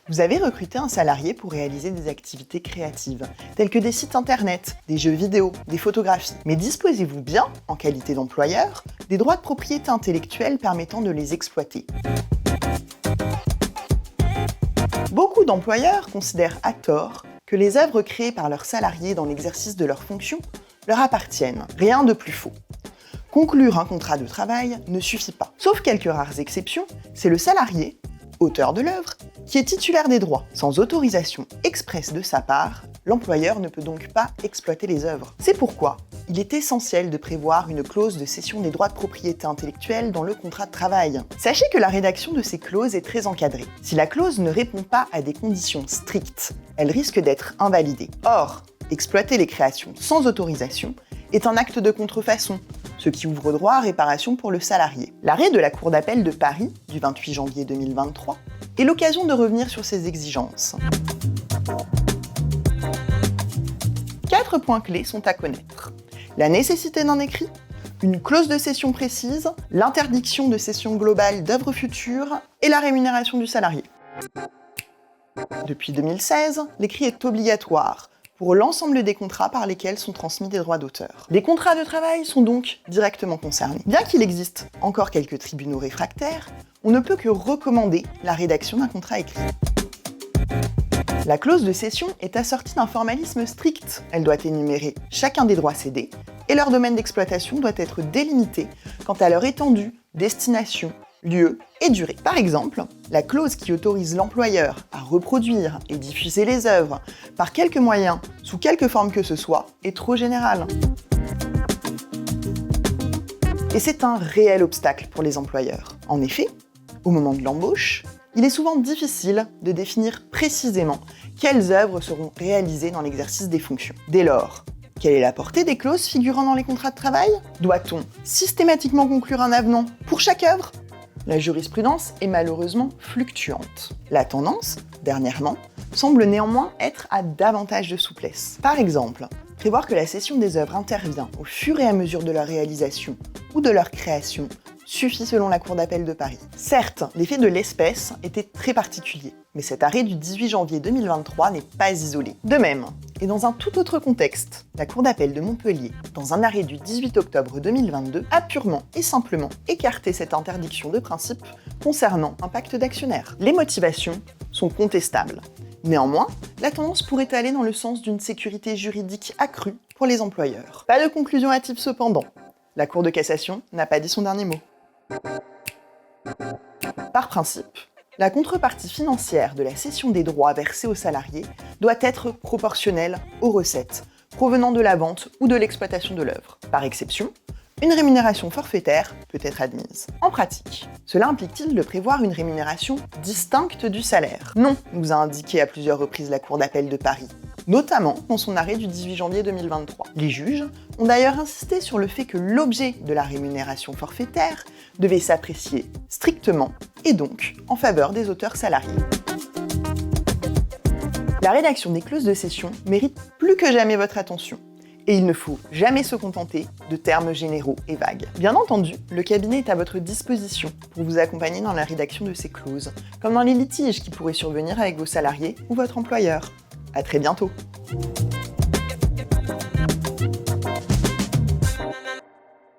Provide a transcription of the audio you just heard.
Vous avez recruté un salarié pour réaliser des activités créatives, telles que des sites internet, des jeux vidéo, des photographies. Mais disposez-vous bien, en qualité d'employeur, des droits de propriété intellectuelle permettant de les exploiter. Beaucoup d'employeurs considèrent à tort que les œuvres créées par leurs salariés dans l'exercice de leurs fonctions leur appartiennent. Rien de plus faux. Conclure un contrat de travail ne suffit pas. Sauf quelques rares exceptions, c'est le salarié, auteur de l'œuvre, qui est titulaire des droits. Sans autorisation expresse de sa part, l'employeur ne peut donc pas exploiter les œuvres. C'est pourquoi il est essentiel de prévoir une clause de cession des droits de propriété intellectuelle dans le contrat de travail. Sachez que la rédaction de ces clauses est très encadrée. Si la clause ne répond pas à des conditions strictes, elle risque d'être invalidée. Or, exploiter les créations sans autorisation est un acte de contrefaçon, ce qui ouvre droit à réparation pour le salarié. L'arrêt de la Cour d'appel de Paris, du 28 janvier 2023, est l'occasion de revenir sur ces exigences. 4 points clés sont à connaître. La nécessité d'un écrit, une clause de cession précise, l'interdiction de cession globale d'œuvres futures et la rémunération du salarié. Depuis 2016, l'écrit est obligatoire pour l'ensemble des contrats par lesquels sont transmis des droits d'auteur. Les contrats de travail sont donc directement concernés. Bien qu'il existe encore quelques tribunaux réfractaires, on ne peut que recommander la rédaction d'un contrat écrit. La clause de cession est assortie d'un formalisme strict. Elle doit énumérer chacun des droits cédés et leur domaine d'exploitation doit être délimité quant à leur étendue, destination, lieu et durée. Par exemple, la clause qui autorise l'employeur à reproduire et diffuser les œuvres par quelque moyen, sous quelque forme que ce soit, est trop générale. Et c'est un réel obstacle pour les employeurs. En effet, au moment de l'embauche, il est souvent difficile de définir précisément quelles œuvres seront réalisées dans l'exercice des fonctions. Dès lors, quelle est la portée des clauses figurant dans les contrats de travail ? Doit-on systématiquement conclure un avenant pour chaque œuvre ? La jurisprudence est malheureusement fluctuante. La tendance, dernièrement, semble néanmoins être à davantage de souplesse. Par exemple, prévoir que la cession des œuvres intervient au fur et à mesure de leur réalisation ou de leur création suffit selon la Cour d'appel de Paris. Certes, l'effet de l'espèce était très particulier, mais cet arrêt du 18 janvier 2023 n'est pas isolé. De même, et dans un tout autre contexte, la Cour d'appel de Montpellier, dans un arrêt du 18 octobre 2022, a purement et simplement écarté cette interdiction de principe concernant un pacte d'actionnaires. Les motivations sont contestables. Néanmoins, la tendance pourrait aller dans le sens d'une sécurité juridique accrue pour les employeurs. Pas de conclusion hâtive cependant. La Cour de cassation n'a pas dit son dernier mot. Par principe, la contrepartie financière de la cession des droits versés aux salariés doit être proportionnelle aux recettes provenant de la vente ou de l'exploitation de l'œuvre. Par exception, une rémunération forfaitaire peut être admise. En pratique, cela implique-t-il de prévoir une rémunération distincte du salaire ? Non, nous a indiqué à plusieurs reprises la Cour d'appel de Paris, notamment dans son arrêt du 18 janvier 2023. Les juges ont d'ailleurs insisté sur le fait que l'objet de la rémunération forfaitaire devait s'apprécier strictement et donc en faveur des auteurs salariés. La rédaction des clauses de cession mérite plus que jamais votre attention. Et il ne faut jamais se contenter de termes généraux et vagues. Bien entendu, le cabinet est à votre disposition pour vous accompagner dans la rédaction de ces clauses, comme dans les litiges qui pourraient survenir avec vos salariés ou votre employeur. À très bientôt.